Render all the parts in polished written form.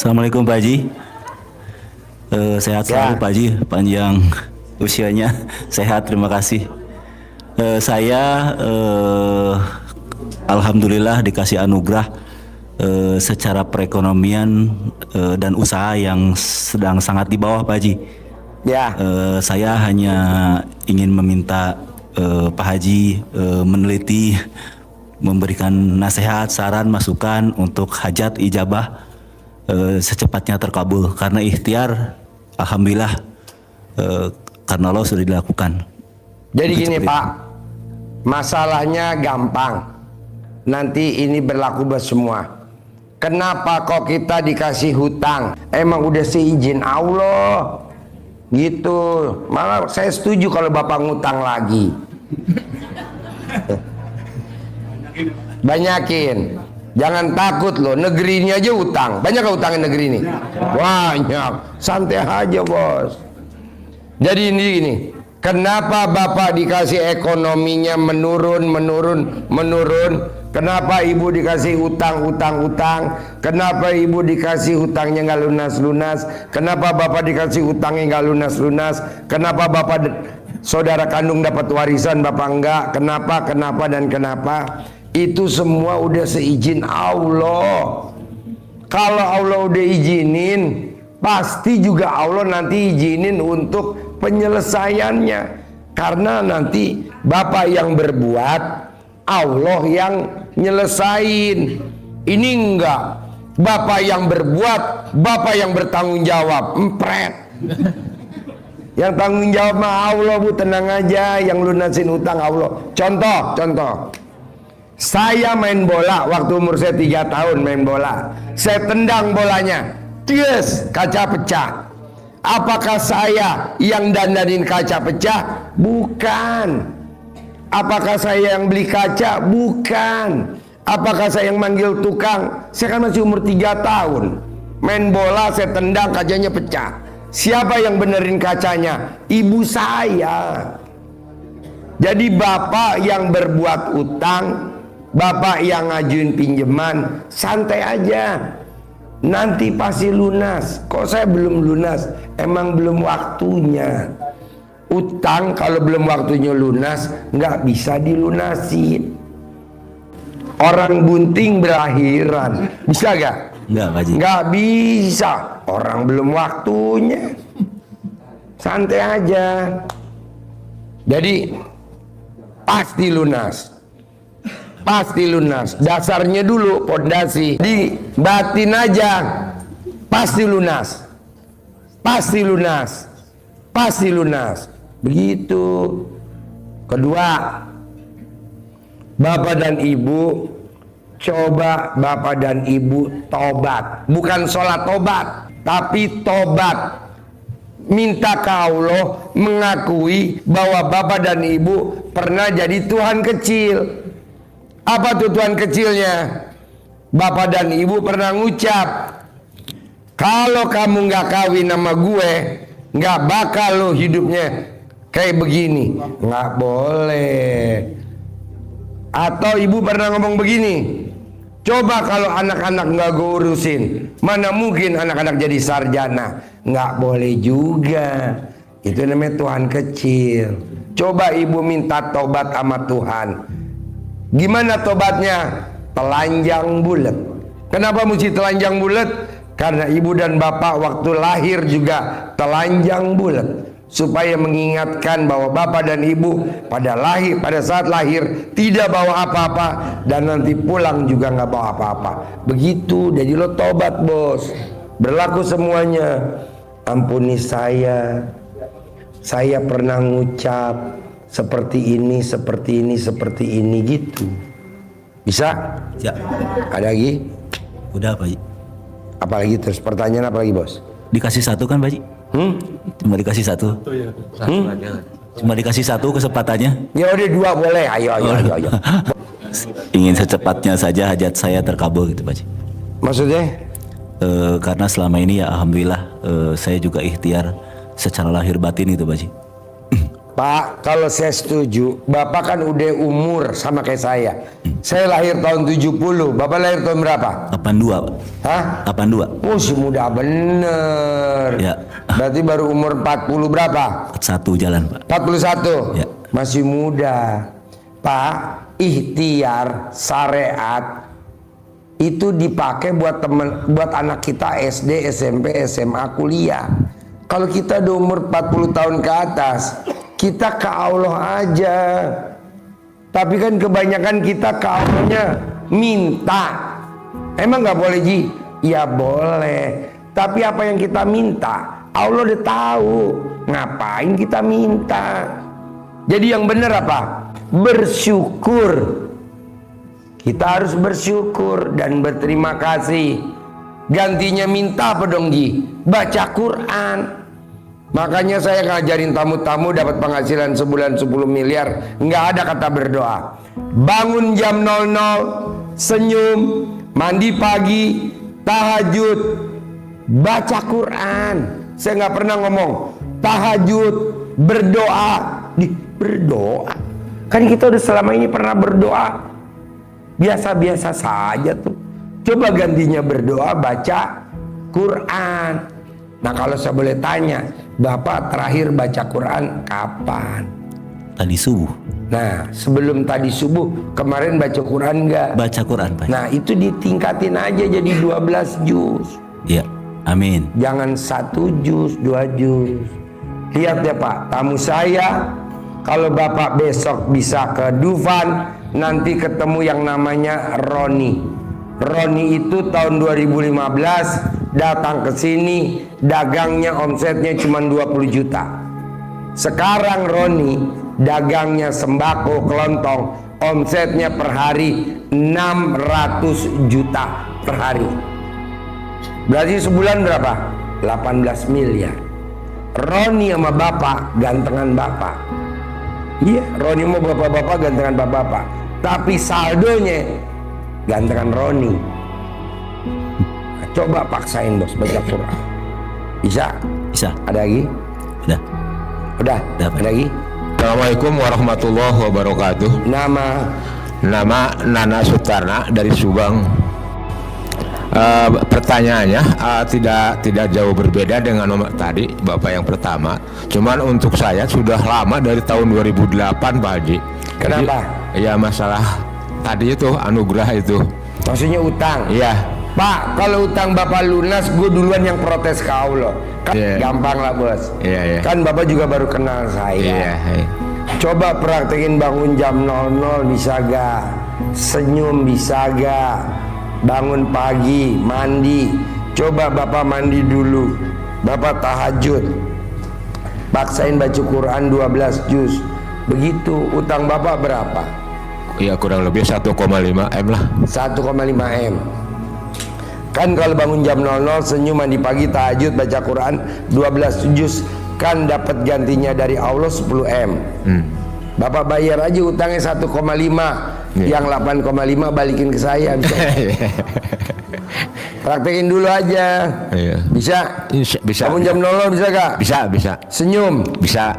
Assalamualaikum Pak Haji. Sehat selalu Pak Haji, panjang usianya, sehat, terima kasih. Saya alhamdulillah dikasih anugerah secara perekonomian dan usaha yang sedang sangat di bawah Pak Haji. Ya. Saya hanya ingin meminta Pak Haji meneliti, memberikan nasihat, saran, masukan untuk hajat ijabah secepatnya terkabul, karena ikhtiar alhamdulillah karena Allah sudah dilakukan. Jadi gini Pak, masalahnya gampang, nanti ini berlaku buat semua. Kenapa kok kita dikasih hutang? Emang udah seizin Allah gitu. Malah saya setuju kalau Bapak ngutang lagi. Banyakin. Jangan takut loh, negeri ini aja utang. Banyak gak utangin negeri ini? Banyak. Santai aja bos. Jadi ini gini, kenapa Bapak dikasih ekonominya menurun? Kenapa Ibu dikasih utang? Kenapa Ibu dikasih hutangnya nggak lunas? Kenapa Bapak dikasih utangnya nggak lunas? Kenapa Bapak saudara kandung dapat warisan, Bapak enggak? Kenapa? Itu semua udah seizin Allah. Kalau Allah udah izinin, pasti juga Allah nanti izinin untuk penyelesaiannya. Karena nanti Bapak yang berbuat, Allah yang nyelesain. Ini enggak, Bapak yang berbuat, Bapak yang bertanggung jawab. Empret. Yang tanggung jawab mah Allah Bu, tenang aja. Yang lunasin utang Allah. Contoh, saya main bola waktu umur saya 3 tahun main bola. Saya tendang bolanya, yes, kaca pecah. Apakah saya yang dandanin kaca pecah? Bukan. Apakah saya yang beli kaca? Bukan. Apakah saya yang manggil tukang? Saya kan masih umur 3 tahun. Main bola saya tendang, kacanya pecah. Siapa yang benerin kacanya? Ibu saya. Jadi Bapak yang berbuat utang, Bapak yang ngajuin pinjaman, santai aja. Nanti pasti lunas. Kok saya belum lunas? Emang belum waktunya. Utang kalau belum waktunya lunas, nggak bisa dilunasin. Orang bunting berakhiran. Bisa gak? Enggak Pak Haji. Nggak bisa. Orang belum waktunya. Santai aja. Jadi pasti lunas. Pasti lunas. Dasarnya dulu pondasi. Di batin aja. Pasti lunas. Pasti lunas. Begitu. Kedua, Bapak dan Ibu, coba Bapak dan Ibu tobat. Bukan sholat tobat, tapi tobat. Minta ke Allah, mengakui bahwa Bapak dan Ibu pernah jadi Tuhan kecil. Apa tuh Tuhan kecilnya? Bapak dan Ibu pernah ngucap, kalau kamu nggak kawin sama gue, nggak bakal lo hidupnya kayak begini. Nggak boleh. Atau Ibu pernah ngomong begini, coba kalau anak-anak nggak gue urusin, mana mungkin anak-anak jadi sarjana. Nggak boleh juga. Itu namanya Tuhan kecil. Coba Ibu minta tobat sama Tuhan. Gimana tobatnya? Telanjang bulat. Kenapa mesti telanjang bulat? Karena Ibu dan Bapak waktu lahir juga telanjang bulat, supaya mengingatkan bahwa Bapak dan Ibu pada saat lahir tidak bawa apa-apa, dan nanti pulang juga nggak bawa apa-apa. Begitu. Jadi lo tobat bos. Berlaku semuanya. Ampuni saya pernah ngucap seperti ini gitu. Bisa? Ya. Ada lagi? Udah Pak Haji. Apalagi terus pertanyaan apa lagi bos? Dikasih satu kan Pak Haji? Cuma dikasih satu. Cuma dikasih satu kesempatannya. Ya udah 2 boleh. Ayo. Ingin secepatnya saja hajat saya terkabul gitu Pak Haji. Maksudnya? Karena selama ini ya alhamdulillah saya juga ikhtiar secara lahir batin itu Pak Haji. Pak, kalau saya setuju, Bapak kan udah umur sama kayak saya. Saya lahir tahun 70, Bapak lahir tahun berapa? 82 Pak. Hah? 82. Oh, si muda bener. Ya. Berarti baru umur 40 berapa? 41 jalan Pak. 41? Ya. Masih muda. Pak, ikhtiar syariat itu dipakai buat anak kita SD, SMP, SMA, kuliah. Kalau kita udah umur 40 tahun ke atas, kita ke Allah aja. Tapi kan kebanyakan kita ke Allahnya minta. Emang nggak boleh Ji? Ya boleh. Tapi apa yang kita minta, Allah udah tahu. Ngapain kita minta? Jadi yang benar apa? Bersyukur. Kita harus bersyukur dan berterima kasih. Gantinya minta apa dong Ji? Baca Quran. Makanya saya ngajarin tamu-tamu dapat penghasilan sebulan 10 miliar. Nggak ada kata berdoa. Bangun jam 00, senyum, mandi pagi, tahajud, baca Quran. Saya nggak pernah ngomong tahajud, berdoa. Berdoa. Kan kita udah selama ini pernah berdoa. Biasa-biasa saja tuh. Coba gantinya berdoa, baca Quran. Nah kalau saya boleh tanya, Bapak terakhir baca Quran kapan? Tadi subuh. Nah sebelum tadi subuh, kemarin baca Quran enggak? Baca Quran Pak. Nah itu ditingkatin aja jadi 12 juz. Ya, amin. Jangan 1 juz, 2 juz. Lihat ya Pak, tamu saya, kalau Bapak besok bisa ke Dufan, nanti ketemu yang namanya Roni. Roni itu tahun 2015 datang ke sini, dagangnya omsetnya cuma 20 juta. Sekarang Roni dagangnya sembako kelontong, omsetnya per hari 600 juta per hari. Berarti sebulan berapa? 18 miliar. Roni sama bapak gantengan bapak. Iya, Roni mau bapak-bapak gantengan bapak-bapak. Tapi saldonya gantengan Roni. Nah, coba paksain bos baca Quran. Bisa? Bisa. Ada lagi? Udah. Udah? Udah, Pak. Ada lagi? Assalamualaikum warahmatullahi wabarakatuh. Nama Nana Sutarna dari Subang. Pertanyaannya tidak jauh berbeda dengan nomor tadi Bapak yang pertama. Cuman untuk saya sudah lama dari tahun 2008 Pak Haji. Kenapa? Jadi, ya masalah tadi itu anugerah itu. maksudnya utang. Iya. Pak, kalau utang Bapak lunas, gue duluan yang protes ke Allah. Kan Iya. gampang lah bos. Iya. Kan Bapak juga baru kenal saya. Iya. Coba praktekin bangun jam 00 bisa gak? Senyum bisa gak? Bangun pagi, mandi. Coba Bapak mandi dulu. Bapak tahajud. Paksain baca Quran 12 juz. Begitu. Utang Bapak berapa? Iya kurang lebih 1,5 M lah. 1,5 M. Kan kalau bangun jam 00, senyum, mandi pagi, tahajud, baca Quran 12 juz, kan dapat gantinya dari Allah 10 M. Bapak bayar aja utangnya 1,5. Yang 8,5 balikin ke saya. Bisa. Praktekin dulu aja. Iya. Bisa? Bisa. Bangun jam 00 bisa gak? Bisa. Senyum, Bisa.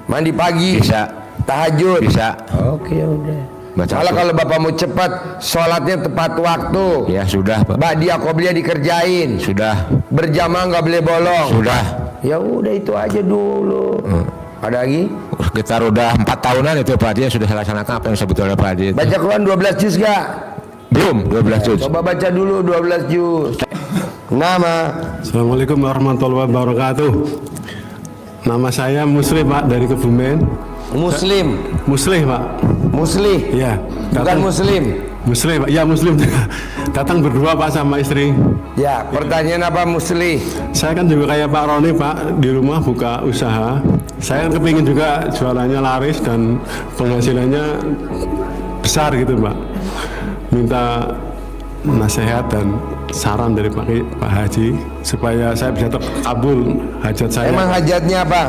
mandi pagi, Bisa. tahajud. Bisa. Oke udah. Baca Malah Quran. kalau Bapak mau cepat, sholatnya tepat waktu. Ya sudah Pak. Ba'diyah qobliyah dikerjain. Sudah. Berjamaah nggak boleh bolong. Sudah. Ya udah itu aja dulu. Ada lagi? Sekitar udah 4 tahunan itu Pak Haji yang sudah saya laksanakan apa yang sebetulnya Pak Haji itu. Baca Quran 12 juz gak? Belum 12 juz. Coba baca dulu 12 juz. Nama? Assalamualaikum warahmatullahi wabarakatuh. Nama saya Muslim Pak dari Kebumen. Muslim. Muslim Pak. Muslih. Ya. Bukan Muslim. Muslim Pak. Ya Muslim. Datang berdua Pak sama istri. Ya, pertanyaan apa Muslih? Saya kan juga kayak Pak Roni Pak, di rumah buka usaha. Saya kan kepingin juga jualannya laris dan penghasilannya besar gitu Pak. Minta nasihat dan saran dari Pak Haji supaya saya bisa terkabul hajat saya. Emang hajatnya apa?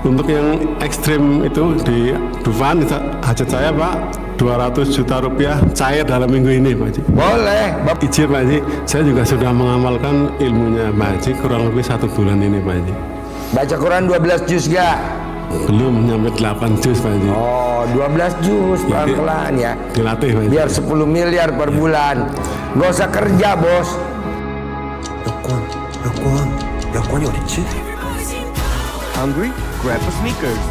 Untuk yang ekstrim itu di Dufan, hajat saya Pak 200 juta rupiah cair dalam minggu ini Pak Haji. Boleh. Izin Pak Haji, saya juga sudah mengamalkan ilmunya Pak Haji kurang lebih 1 bulan ini Pak Haji. Baca Quran 12 juz gak? Belum nyampe 8 juz Pak Haji. Oh, 12 juz pelan-pelan ya. Dilatih Pak Haji. Biar 10 miliar per bulan. Gak usah kerja, bos. 阳光有点吃。Hungry? Grab a Snickers.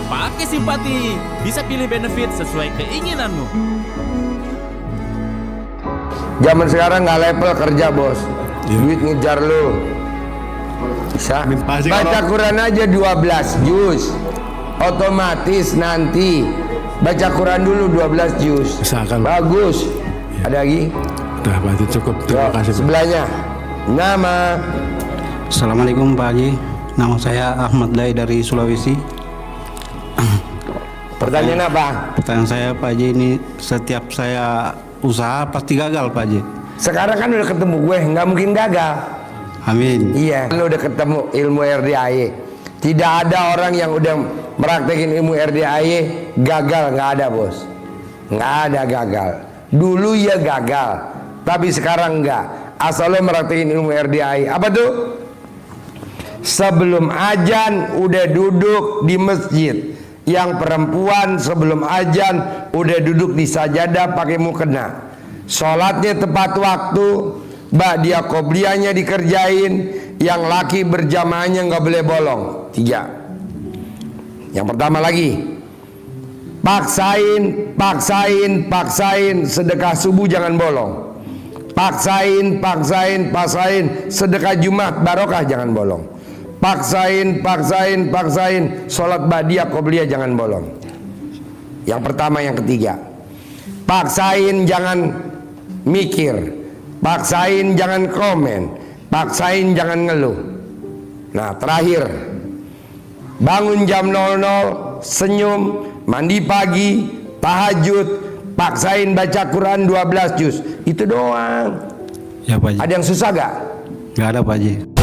Pakai simpati, bisa pilih benefit sesuai keinginanmu. Zaman sekarang nggak level kerja, bos. Duit ngejar lu. Bisa. Pasti Baca kalau- Quran aja 12 juz. Otomatis nanti baca Quran dulu 12 juz. Misalkan. Bagus. Ada lagi? Udah Pak Haji cukup. Terima kasih Pak. Sebelahnya. Nama. Assalamualaikum Pak Haji. Nama saya Ahmad Lai dari Sulawesi. Pertanyaan apa? Pertanyaan saya Pak Haji, ini setiap saya usaha pasti gagal Pak Haji. Sekarang kan udah ketemu gue, nggak mungkin gagal. Amin. Iya, lu udah ketemu ilmu RDAY. Tidak ada orang yang udah meraktekin ilmu RDAY gagal, nggak ada, bos. Nggak ada gagal. Dulu ya gagal, tapi sekarang enggak. Asal lo meraktekin ilmu RDAY. Apa tuh? Sebelum ajan udah duduk di masjid. Yang perempuan sebelum ajan udah duduk di sajadah pakai mukena. Sholatnya tepat waktu. Ba'diyah qobliyahnya dikerjain. Yang laki berjamaahnya nggak boleh bolong. 3. Yang pertama lagi, paksain sedekah subuh jangan bolong. Paksain sedekah Jumat barokah jangan bolong. Paksain sholat ba'diyah qobliyah jangan bolong. Yang pertama. Yang ketiga, paksain jangan mikir, paksain jangan komen, paksain jangan ngeluh. Nah, terakhir, bangun jam 00, senyum, mandi pagi, tahajud, paksain baca Quran 12 juz. Itu doang. Ya Pak Haji. Ada yang susah gak? Nggak ada Pak Haji.